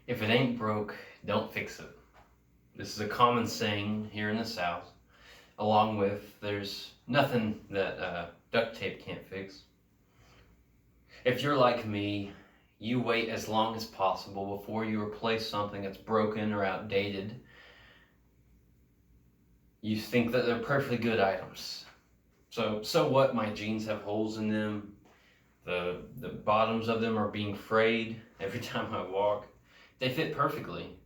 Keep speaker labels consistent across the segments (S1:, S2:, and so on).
S1: If it ain't broke, don't fix it. This is a common saying here in the South, along with there's nothing that duct tape can't fix. If you're like me, you wait as long as possible before you replace something that's broken or outdated. You think that they're perfectly good items. So what? My jeans have holes in them. The bottoms of them are being frayed every time I walk. They fit perfectly.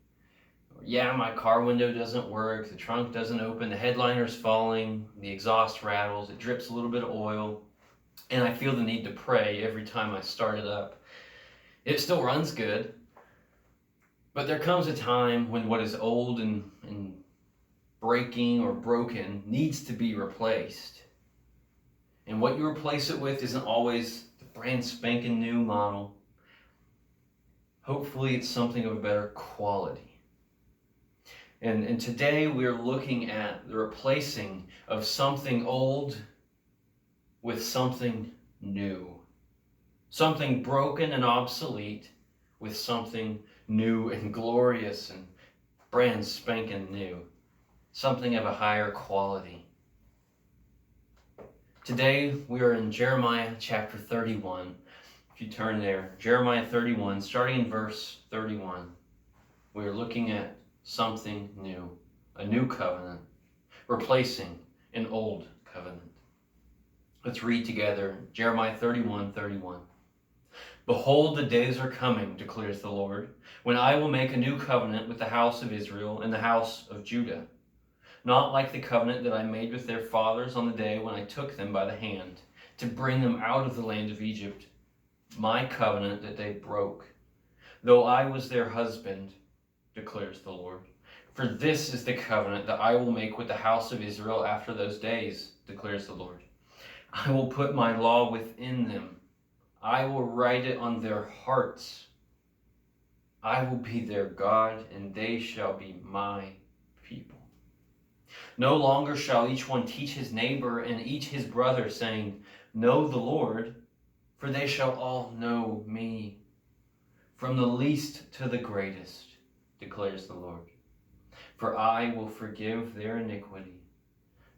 S1: Yeah, my car window doesn't work, the trunk doesn't open, the headliner's falling, the exhaust rattles, it drips a little bit of oil, and I feel the need to pray every time I start it up. It still runs good, but there comes a time when what is old and breaking or broken needs to be replaced. And what you replace it with isn't always the brand spanking new model. Hopefully it's something of a better quality. And today we're looking at the replacing of something old with something new. Something broken and obsolete with something new and glorious and brand spanking new. Something of a higher quality. Today we are in Jeremiah chapter 31. If you turn there, Jeremiah 31, starting in verse 31, we are looking at something new, a new covenant, replacing an old covenant. Let's read together Jeremiah 31:31. Behold, the days are coming, declares the Lord, when I will make a new covenant with the house of Israel and the house of Judah, not like the covenant that I made with their fathers on the day when I took them by the hand to bring them out of the land of Egypt, my covenant that they broke, though I was their husband, declares the Lord. For this is the covenant that I will make with the house of Israel after those days, declares the Lord. I will put my law within them. I will write it on their hearts. I will be their God, and they shall be my people. No longer shall each one teach his neighbor and each his brother, saying, Know the Lord, for they shall all know me, from the least to the greatest, declares the Lord. For I will forgive their iniquity,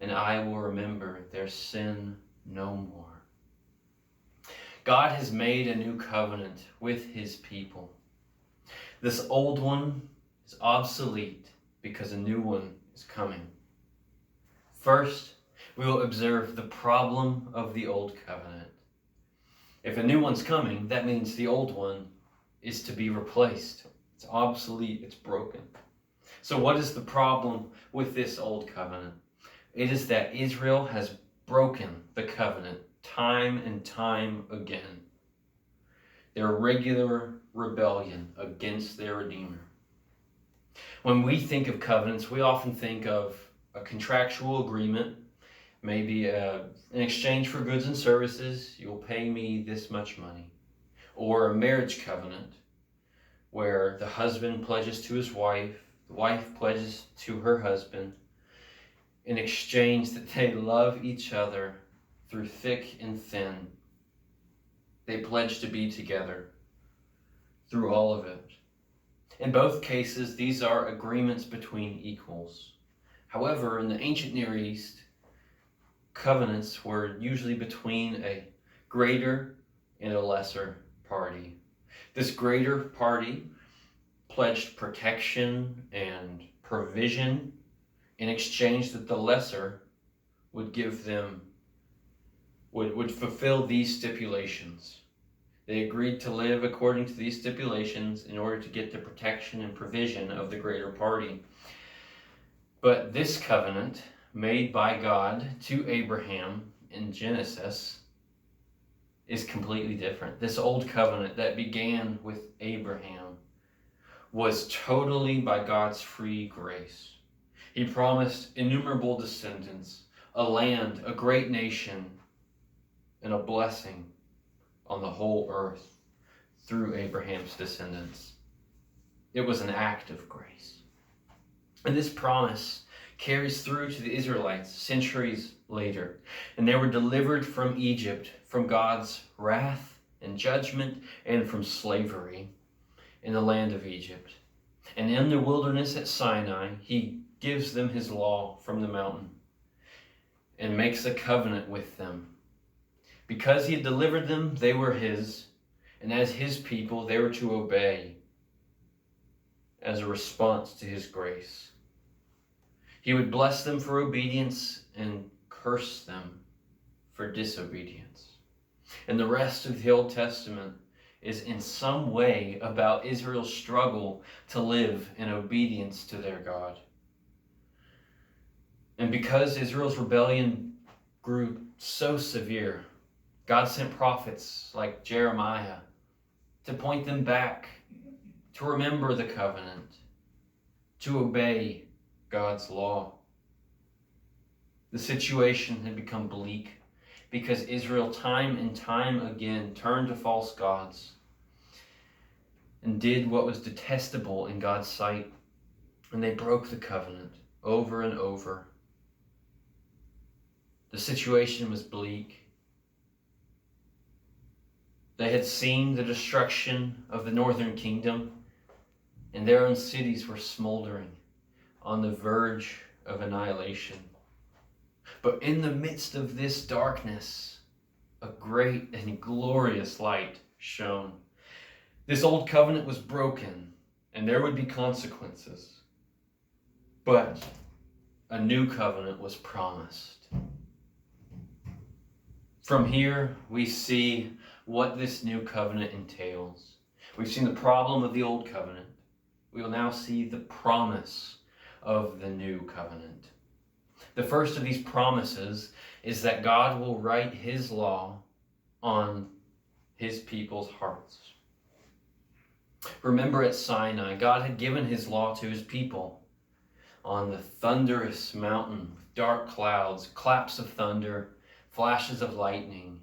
S1: and I will remember their sin no more. God has made a new covenant with his people. This old one is obsolete because a new one is coming. First, we will observe the problem of the old covenant. If a new one's coming, that means the old one is to be replaced. It's obsolete, it's broken. So what is the problem with this old covenant? It is that Israel has broken the covenant time and time again. Their regular rebellion against their Redeemer. When we think of covenants, we often think of a contractual agreement, maybe in exchange for goods and services, you'll pay me this much money. Or a marriage covenant, where the husband pledges to his wife, the wife pledges to her husband, in exchange that they love each other through thick and thin. They pledge to be together through all of it. In both cases, these are agreements between equals. However, in the ancient Near East, covenants were usually between a greater and a lesser party. This greater party pledged protection and provision in exchange that the lesser would give them, would fulfill these stipulations. They agreed to live according to these stipulations in order to get the protection and provision of the greater party. But this covenant made by God to Abraham in Genesis is completely different. This old covenant that began with Abraham was totally by God's free grace. He promised innumerable descendants, a land, a great nation, and a blessing on the whole earth through Abraham's descendants. It was an act of grace. And this promise carries through to the Israelites centuries later. And they were delivered from Egypt, from God's wrath and judgment, and from slavery. in the land of Egypt. And in the wilderness at Sinai, he gives them his law from the mountain and makes a covenant with them. Because he had delivered them, they were his, and as his people, they were to obey as a response to his grace. He would bless them for obedience and curse them for disobedience. And the rest of the Old Testament is in some way about Israel's struggle to live in obedience to their God. And because Israel's rebellion grew so severe, God sent prophets like Jeremiah to point them back, to remember the covenant, to obey God's law. The situation had become bleak because Israel time and time again turned to false gods and did what was detestable in God's sight, and they broke the covenant over and over. The situation was bleak. They had seen the destruction of the northern kingdom, and their own cities were smoldering on the verge of annihilation. But in the midst of this darkness, a great and glorious light shone. This old covenant was broken, and there would be consequences. But a new covenant was promised. From here, we see what this new covenant entails. We've seen the problem of the old covenant. We will now see the promise of the new covenant. The first of these promises is that God will write his law on his people's hearts. Remember at Sinai, God had given his law to his people on the thunderous mountain with dark clouds, claps of thunder, flashes of lightning.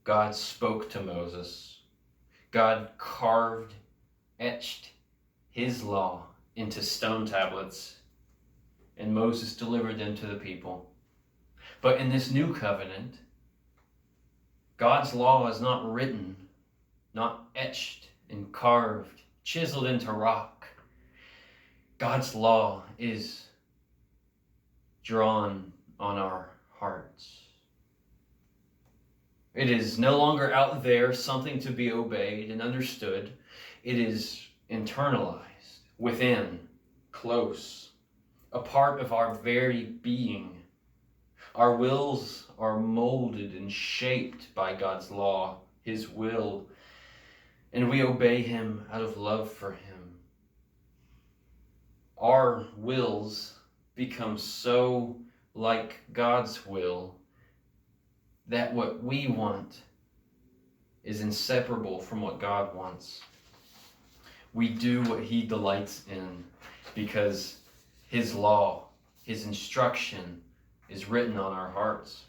S1: God spoke to Moses. God carved, etched his law into stone tablets, and Moses delivered them to the people. But in this new covenant, God's law is not written, not etched and carved, chiseled into rock. God's law is drawn on our hearts. It is no longer out there, something to be obeyed and understood. It is internalized, within, close, a part of our very being. Our wills are molded and shaped by God's law, his will, and we obey him out of love for him. Our wills become so like God's will that what we want is inseparable from what God wants. We do what he delights in because his law, his instruction is written on our hearts.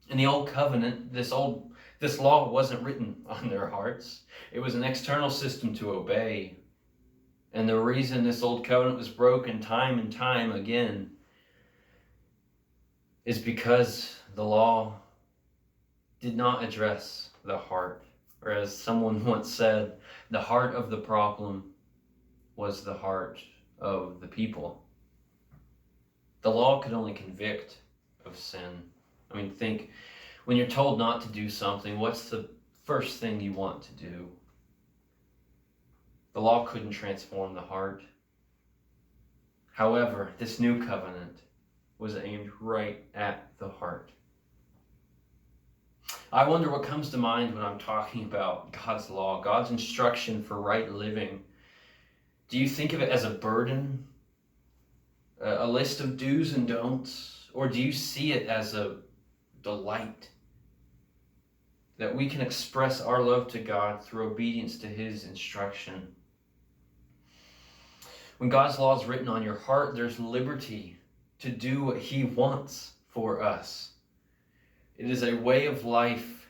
S1: In the old covenant, this law wasn't written on their hearts. It was an external system to obey. And the reason this old covenant was broken time and time again is because the law did not address the heart. Or as someone once said, the heart of the problem was the heart of the people. The law could only convict of sin. I mean, think, when you're told not to do something, what's the first thing you want to do? The law couldn't transform the heart. However, this new covenant was aimed right at the heart. I wonder what comes to mind when I'm talking about God's law, God's instruction for right living. Do you think of it as a burden, a list of do's and don'ts, or do you see it as a delight that we can express our love to God through obedience to his instruction? When God's law is written on your heart, there's liberty to do what he wants for us. It is a way of life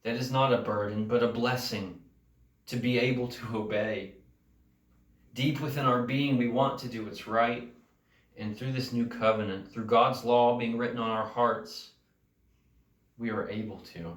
S1: that is not a burden, but a blessing to be able to obey. Deep within our being, we want to do what's right. And through this new covenant, through God's law being written on our hearts, we are able to.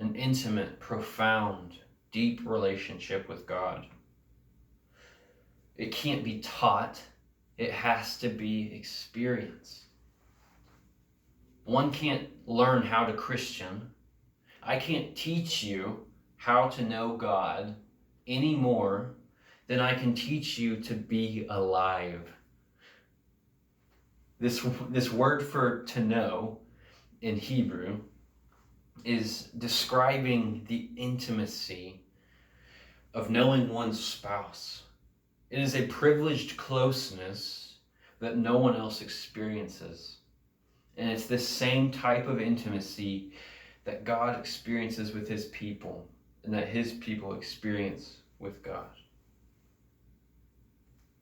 S1: an intimate, profound, deep relationship with God. It can't be taught. It has to be experienced. One can't learn how to Christian. I can't teach you how to know God any more than I can teach you to be alive. This word for to know in Hebrew is describing the intimacy of knowing one's spouse. It is a privileged closeness that no one else experiences. And it's this same type of intimacy that God experiences with his people and that his people experience with God.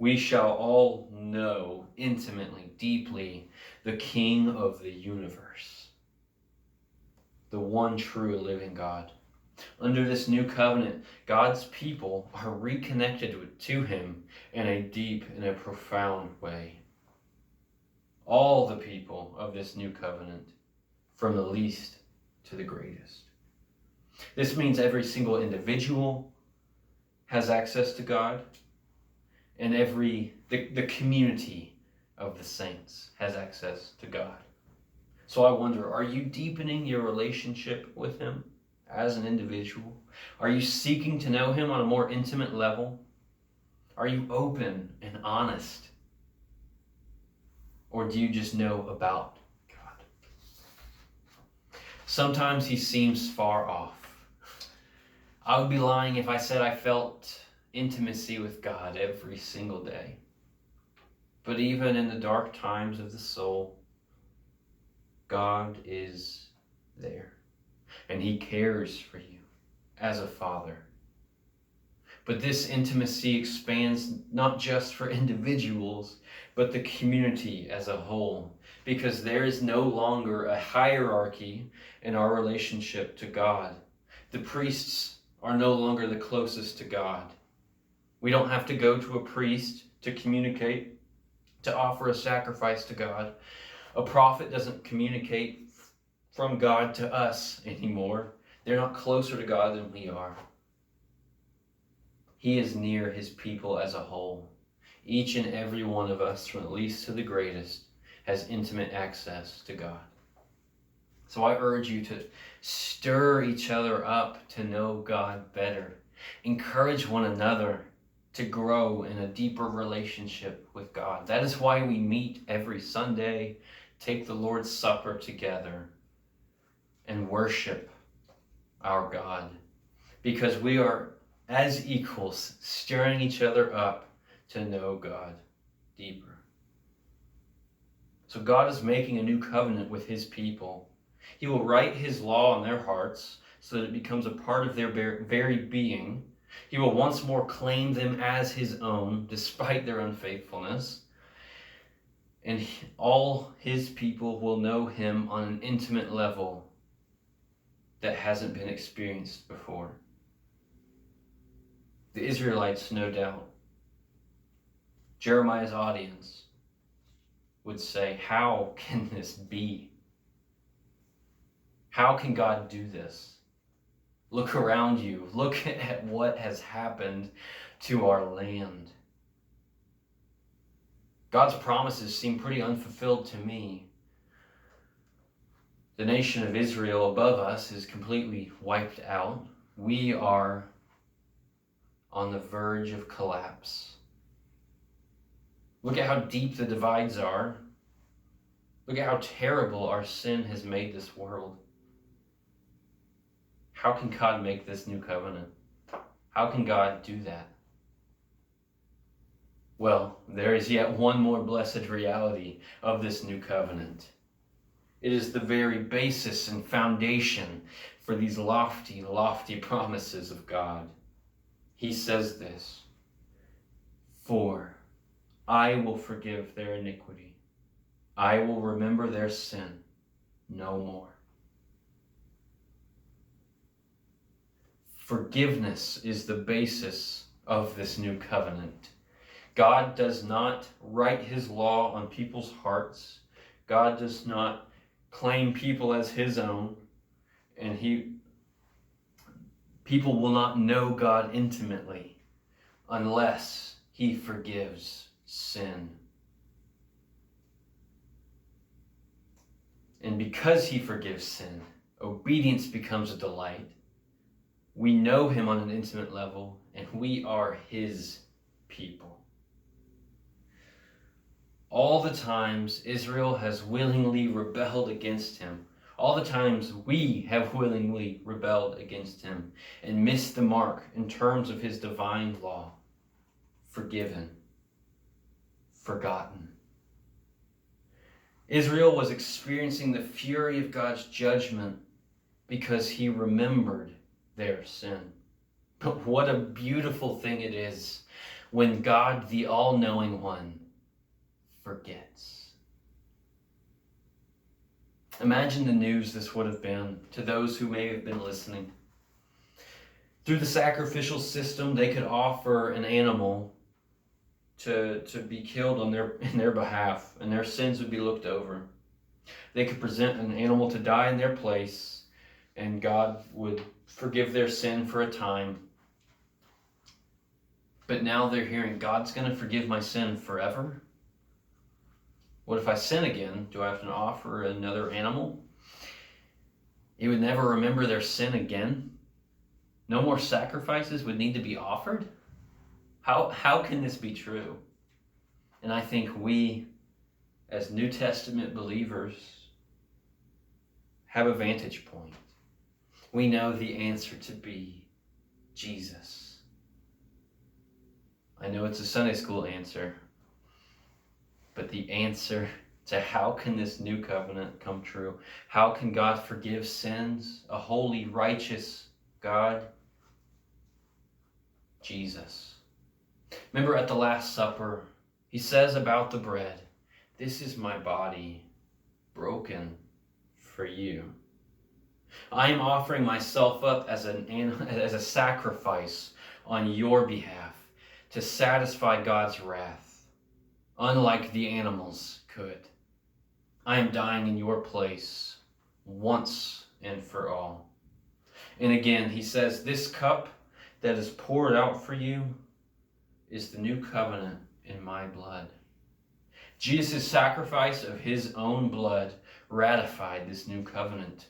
S1: We shall all know intimately, deeply, the King of the universe, the one true living God. Under this new covenant, God's people are reconnected to him in a deep and a profound way. All the people of this new covenant, from the least to the greatest. This means every single individual has access to God, and the community of the saints has access to God. So I wonder, are you deepening your relationship with him as an individual? Are you seeking to know him on a more intimate level? Are you open and honest? Or do you just know about God? Sometimes he seems far off. I would be lying if I said I felt intimacy with God every single day. But even in the dark times of the soul, God is there. And he cares for you as a father. But this intimacy expands not just for individuals, but the community as a whole. Because there is no longer a hierarchy in our relationship to God. The priests are no longer the closest to God. We don't have to go to a priest to communicate, to offer a sacrifice to God. A prophet doesn't communicate from God to us anymore. They're not closer to God than we are. He is near his people as a whole. Each and every one of us, from the least to the greatest, has intimate access to God. So I urge you to stir each other up to know God better. Encourage one another to grow in a deeper relationship with God. That is why we meet every Sunday, take the Lord's Supper together, and worship our God. Because we are, as equals, stirring each other up to know God deeper. So God is making a new covenant with his people. He will write his law on their hearts so that it becomes a part of their very being. He will once more claim them as his own, despite their unfaithfulness. And all his people will know him on an intimate level that hasn't been experienced before. The Israelites, no doubt, Jeremiah's audience, would say, how can this be? How can God do this? Look around you. Look at what has happened to our land. God's promises seem pretty unfulfilled to me. The nation of Israel above us is completely wiped out. We are on the verge of collapse. Look at how deep the divides are. Look at how terrible our sin has made this world. How can God make this new covenant? How can God do that? Well, there is yet one more blessed reality of this new covenant. It is the very basis and foundation for these lofty, lofty promises of God. He says this, "For I will forgive their iniquity. I will remember their sin no more." Forgiveness is the basis of this new covenant. God does not write his law on people's hearts. God does not claim people as his own, and he People will not know God intimately unless he forgives sin. And because he forgives sin, obedience becomes a delight. We know him on an intimate level, and we are his people. All the times Israel has willingly rebelled against him, all the times we have willingly rebelled against him and missed the mark in terms of his divine law, forgiven, forgotten. Israel was experiencing the fury of God's judgment because he remembered their sin. But what a beautiful thing it is when God, the all-knowing one, forgets. Imagine the news this would have been to those who may have been listening. Through the sacrificial system, they could offer an animal to be killed in their behalf, and their sins would be looked over. They could present an animal to die in their place, and God would forgive their sin for a time. But now they're hearing, God's going to forgive my sin forever? What if I sin again? Do I have to offer another animal? He would never remember their sin again? No more sacrifices would need to be offered? How can this be true? And I think we, as New Testament believers, have a vantage point. We know the answer to be Jesus. I know it's a Sunday school answer, but the answer to how can this new covenant come true? How can God forgive sins? A holy, righteous God? Jesus. Remember at the Last Supper, he says about the bread, this is my body broken for you. I am offering myself up as a sacrifice on your behalf to satisfy God's wrath, unlike the animals could. I am dying in your place once and for all. And again, he says, this cup that is poured out for you is the new covenant in my blood. Jesus' sacrifice of his own blood ratified this new covenant.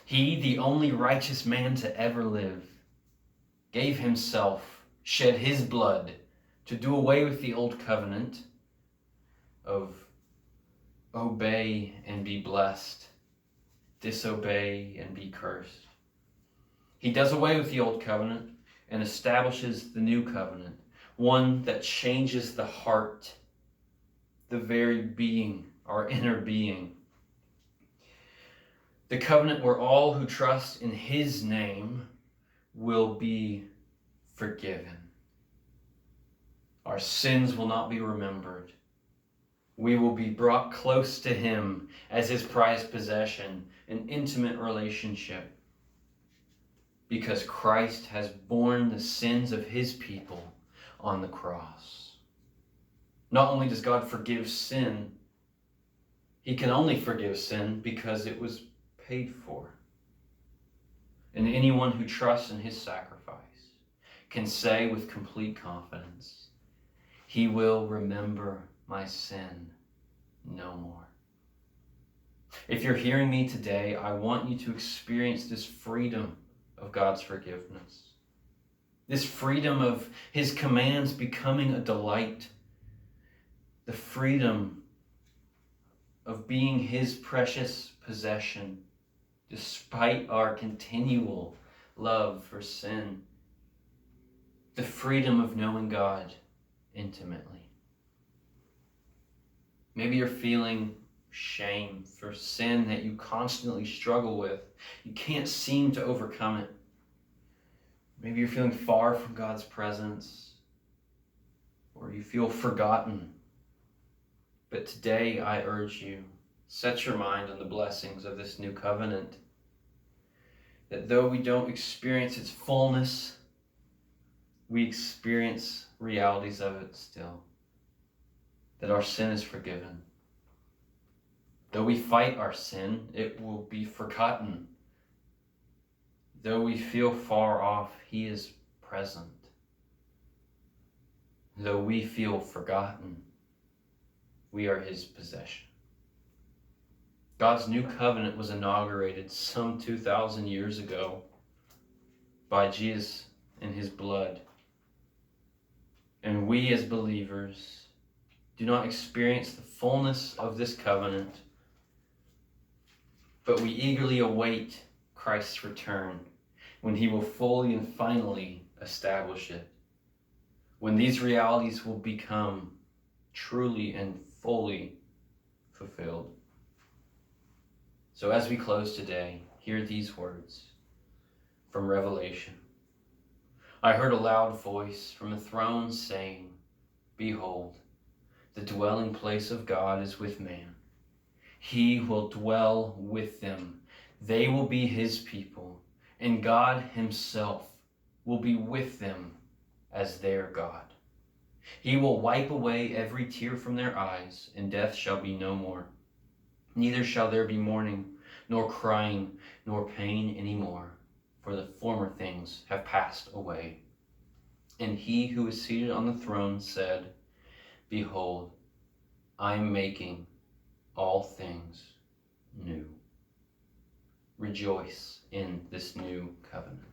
S1: He, the only righteous man to ever live, gave himself, shed his blood to do away with the old covenant of obey and be blessed, disobey and be cursed. He does away with the old covenant and establishes the new covenant, one that changes the heart, the very being, our inner being. The covenant where all who trust in his name will be forgiven. Our sins will not be remembered. We will be brought close to him as his prized possession, an intimate relationship, because Christ has borne the sins of his people on the cross. Not only does God forgive sin, he can only forgive sin because it was paid for. And anyone who trusts in his sacrifice can say with complete confidence, he will remember my sin no more. If you're hearing me today, I want you to experience this freedom of God's forgiveness. This freedom of his commands becoming a delight. The freedom of being his precious possession, despite our continual love for sin. The freedom of knowing God intimately. Maybe you're feeling shame for sin that you constantly struggle with. You can't seem to overcome it. Maybe you're feeling far from God's presence, or you feel forgotten. But today I urge you, set your mind on the blessings of this new covenant. That though we don't experience its fullness, we experience realities of it still. That our sin is forgiven. Though we fight our sin, it will be forgotten. Though we feel far off, he is present. Though we feel forgotten, we are his possession. God's new covenant was inaugurated some 2,000 years ago by Jesus and his blood. And we as believers do not experience the fullness of this covenant, but we eagerly await Christ's return, when he will fully and finally establish it, when these realities will become truly and fully fulfilled. So as we close today, hear these words from Revelation. I heard a loud voice from the throne saying, Behold, the dwelling place of God is with man. He will dwell with them. They will be his people, and God himself will be with them as their God. He will wipe away every tear from their eyes, and death shall be no more. Neither shall there be mourning, nor crying, nor pain any more, for the former things have passed away. And he who is seated on the throne said, Behold, I am making all things new. Rejoice in this new covenant.